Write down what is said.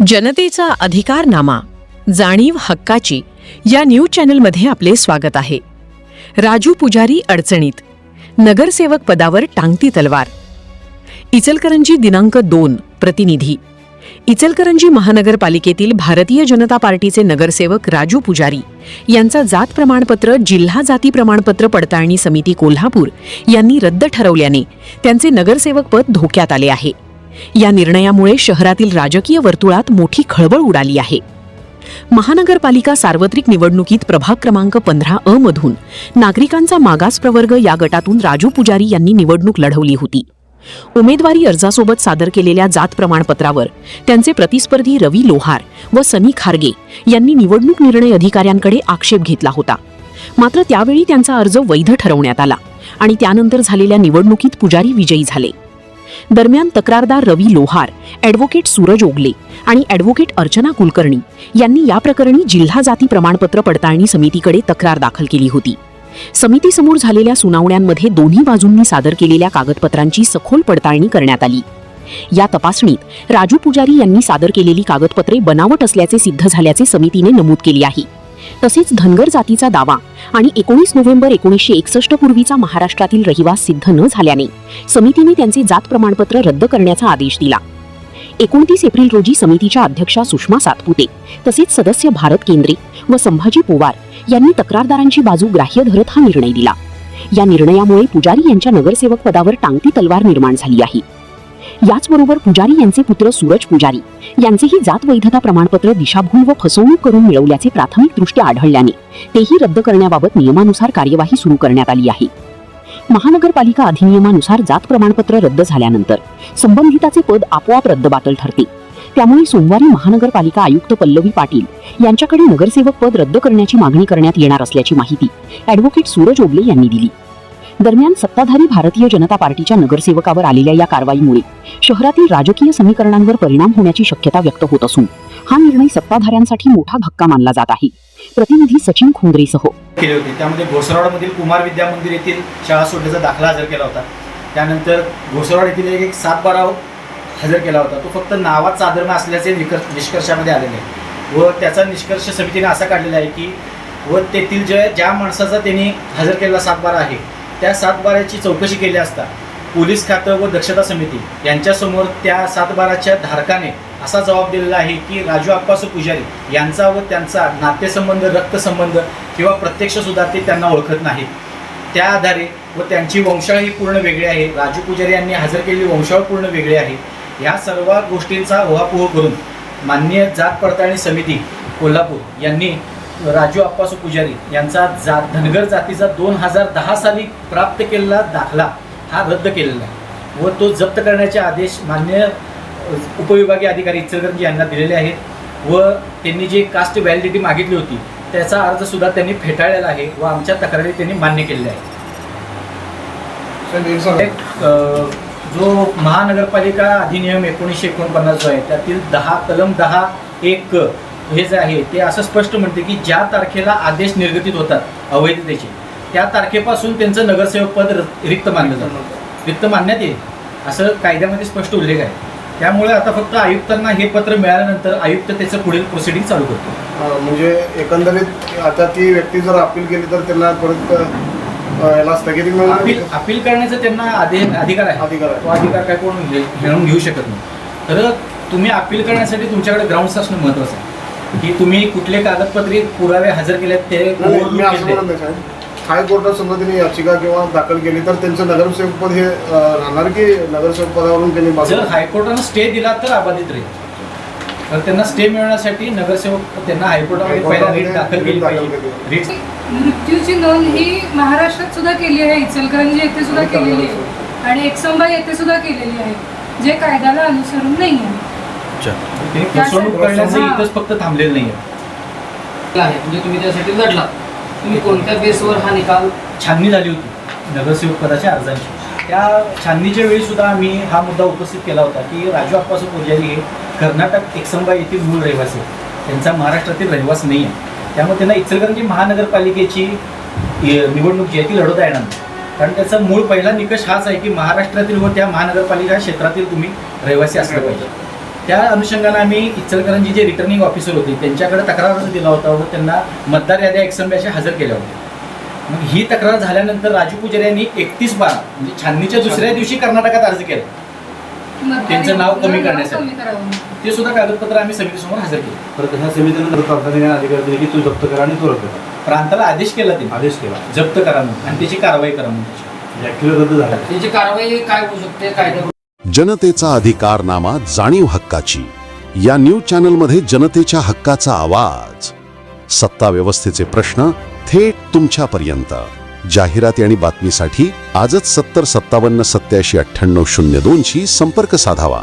जनतेचा अधिकारनामा, जाणीव हक्काची या न्यूज चॅनलमध्ये आपले स्वागत आहे. राजू पुजारी अडचणीत, नगरसेवक पदावर टांगती तलवार. इचलकरंजी दिनांक 2. प्रतिनिधी. इचलकरंजी महानगरपालिकेतील भारतीय जनता पार्टीचे नगरसेवक राजू पुजारी यांचा जात प्रमाणपत्र जिल्हा जाती प्रमाणपत्र पडताळणी समिती कोल्हापूर यांनी रद्द ठरवल्याने त्यांचे नगरसेवक पद धोक्यात आले आहे. या निर्णयामुळे शहरातील राजकीय वर्तुळात मोठी खळबळ उडाली आहे. महानगरपालिका सार्वत्रिक निवडणुकीत प्रभाग क्रमांक 15 मधून नागरिकांचा मागास प्रवर्ग या गटातून राजू पुजारी यांनी निवडणूक लढवली होती. उमेदवारी अर्जासोबत सादर केलेल्या जात प्रमाणपत्रावर त्यांचे प्रतिस्पर्धी रवी लोहार व सनी खारगे यांनी निवडणूक निर्णय अधिकाऱ्यांकडे आक्षेप घेतला होता. मात्र त्यावेळी त्यांचा अर्ज वैध ठरवण्यात आला आणि त्यानंतर झालेल्या निवडणुकीत पुजारी विजयी झाले. दरम्यान तक्रारदार रवी लोहार, ॲडव्होकेट सूरज ओगले आणि ॲडव्होकेट अर्चना कुलकर्णी यांनी या प्रकरणी जिल्हा जाती प्रमाणपत्र पडताळणी समितीकडे तक्रार दाखल केली होती. समितीसमोर झालेल्या सुनावण्यांमध्ये दोन्ही बाजूंनी सादर केलेल्या कागदपत्रांची सखोल पडताळणी करण्यात आली. या तपासणीत राजू पुजारी यांनी सादर केलेली कागदपत्रे बनावट असल्याचे सिद्ध झाल्याचे समितीने नमूद केले आहे. तसेच धनगर जातीचा दावा आणि 19 नोव्हेंबर 1961 पूर्वीचा महाराष्ट्रातील रहिवास सिद्ध न झाल्याने समितीने त्यांचे जात प्रमाणपत्र रद्द करण्याचा आदेश दिला. 29 एप्रिल रोजी समितीच्या अध्यक्षा सुषमा सातपुते तसेच सदस्य भारत केंद्रे व संभाजी पोवार यांनी तक्रारदारांची बाजू ग्राह्य धरत हा निर्णय दिला. या निर्णयामुळे पुजारी यांच्या नगरसेवक पदावर टांगती तलवार निर्माण झाली आहे. याचबरोबर पुजारी यांचे पुत्र सूरज पुजारी यांचेही जात वैधता प्रमाणपत्र दिशाभूल व फसवणूक करून मिळवल्याचे प्राथमिकदृष्ट्या आढळल्याने तेही रद्द करण्याबाबत नियमानुसार कार्यवाही सुरू करण्यात आली आहे. महानगरपालिका अधिनियमानुसार जात प्रमाणपत्र रद्द झाल्यानंतर संबंधिताचे पद आपोआप रद्दबातल ठरते. त्यामुळे सोमवारी महानगरपालिका आयुक्त पल्लवी पाटील यांच्याकडे नगरसेवक पद रद्द करण्याची मागणी करण्यात येणार असल्याची माहिती ॲडव्होकेट सूरज ओगले यांनी दिली. दरम्यान सत्ताधारी भारतीय जनता पार्टीच्या नगरसेवकावर आलेल्या या कारवाईमुळे शहरातील राजकीय समीकरणांवर परिणाम होण्याची शक्यता व्यक्त होत असून हा निर्णय सत्ताधाऱ्यांसाठी मोठा धक्का मानला जात आहे. प्रतिनिधी सचिन खुंद्रेसह केले होते. त्यामध्ये घोसरवाडामधील कुमार विद्या मंदिर येथील शाळा सोडण्याचा दाखला हजर केला होता. त्यानंतर घोसरवाड येथील एक 7/12 हजर केला होता. तो फक्त नावात साधर्म्य असल्याचे निष्कर्षामध्ये आलेले आहे व त्याचा निष्कर्ष समितीने असा काढलेला आहे की व तेथील ज्या माणसाचा त्यांनी हजर केलेला 7/12 आहे त्या 7/12ची चौकशी केली असता पोलीस खातं व दक्षता समिती यांच्यासमोर त्या 7/12च्या धारकाने असा जबाब दिलेला आहे की राजू आप्पासू पुजारी यांचा व त्यांचा नातेसंबंध, रक्तसंबंध किंवा प्रत्यक्षसुद्धा ते त्यांना ओळखत नाहीत. त्या आधारे व त्यांची वंशावळ ही पूर्ण वेगळी आहे. राजू पुजारी यांनी हजर केलेली वंशावळ पूर्ण वेगळी आहे. ह्या सर्व गोष्टींचा उहापोह करून माननीय जात पडताळणी समिती कोल्हापूर यांनी राजू आप्पासू पुजारी यांचा धनगर जातीचा 2010 साली प्राप्त केलेला दाखला हा रद्द केलेला आहे व तो जप्त करण्याचे आदेश माननीय उपविभागीय अधिकारी इचलकरंजी यांना दिलेले आहेत व त्यांनी जी कास्ट व्हॅलिडिटी मागितली होती त्याचा अर्ज सुद्धा त्यांनी फेटाळलेला आहे व आमच्या तक्रारी त्यांनी मान्य केलेल्या आहेत. जो महानगरपालिका अधिनियम 1949 जो आहे त्यातील कलम 10(1) हे जे आहे ते असं स्पष्ट म्हणते की ज्या तारखेला आदेश निर्गतीत होतात अवैधतेचे त्या तारखेपासून त्यांचं नगरसेवक पद रिक्त मानलं जातं, रिक्त मानण्यात येईल असं कायद्यामध्ये स्पष्ट उल्लेख आहे. त्यामुळे आता फक्त आयुक्तांना हे पत्र मिळाल्यानंतर आयुक्त त्याचं पुढील प्रोसिडिंग चालू करतो. म्हणजे एकंदरीत आता ती व्यक्ती जर अपील केली तर त्यांना परत याला स्थगिती मिळेल. अपील करण्याचा त्यांना अधिकार आहे. तो अधिकार काय कोण घेऊन घेऊ शकत नाही. तर तुम्ही अपील करण्यासाठी तुमच्याकडे ग्राउंड्स असणं महत्त्वाचं आहे की तुम्ही कुठले कागदपत्रे पुरावे हजर केलेत ते. हायकोर्टात समजा त्यांनी याचिका किंवा दाखल केली तर त्यांचं नगरसेवक पद हे राहणार की नगरसेवक पदावरून त्यांनी जर हायकोर्टानं स्टे दिला तर अबाधित राहील. तर त्यांना स्टे मिळवण्यासाठी नगरसेवक त्यांना हायकोर्टामध्ये पहिला रीट दाखल केली पाहिजे. मृत्यूची नोंद ही महाराष्ट्रात सुद्धा केली आहे, इचलकरंजी येथे सुद्धा केलेली आहे आणि एकसंबा येथे सुद्धा केलेली आहे, जे कायद्याला अनुसरून नाही आहे. फसवणूक करण्याचं इथंच फक्त थांबलेलं नाही आहे. म्हणजे तुम्ही त्यासाठी लढला. तुम्ही कोणत्या बेसवर हा निकाल? छाननी झाली होती नगरसेवक पदाच्या अर्जांची. त्या छाननीच्या वेळी सुद्धा आम्ही हा मुद्दा उपस्थित केला होता की राजू आप्पासू पुजारी हे कर्नाटक एकसंबा येथील मूळ रहिवासी आहेत. त्यांचा महाराष्ट्रातील रहिवास नाही आहे. त्यामुळे त्यांना इचलकरंजी महानगरपालिकेची निवडणूक जी आहे ती लढवता येणार नाही. कारण त्याचा मूळ पहिला निकष हाच आहे की महाराष्ट्रातील व त्या महानगरपालिका क्षेत्रातील तुम्ही रहिवासी असलं पाहिजे. त्या अनुषंगाने आम्ही इचलकरंजी जे रिटर्निंग ऑफिसर होते त्यांच्याकडे तक्रार अर्ज दिला होता व त्यांना मतदार याद्या एकसंबे अशा हजर केल्या होत्या. मग ही तक्रार झाल्यानंतर राजू पुजारी यांनी 31/12 म्हणजे छाननीच्या दुसऱ्या दिवशी कर्नाटकात अर्ज केला. त्यांचं नाव कमी करण्यासाठी. करावं. ते सुद्धा कागदपत्र आम्ही समितीसमोर हजर केले. परत ह्या समितीनं प्रांताने अधिकार दिले की तू जप्त करा आणि तो रद्द करा. प्रांताला आदेश केला त्यांनी आदेश केला जप्त करा म्हणून आणि त्याची कारवाई करा म्हणून. ऍक्च्युअली रद्द झाला. त्याची कारवाई काय होऊ शकते कायदा जनतेचा अधिकारनामा जाणीव हक्काची या न्यूज चॅनलमध्ये जनतेच्या हक्काचा आवाज. सत्ता व्यवस्थेचे प्रश्न थेट तुमच्यापर्यंत. जाहिराती आणि बातमीसाठी आजच 70 57 87 98 02 शी संपर्क साधावा.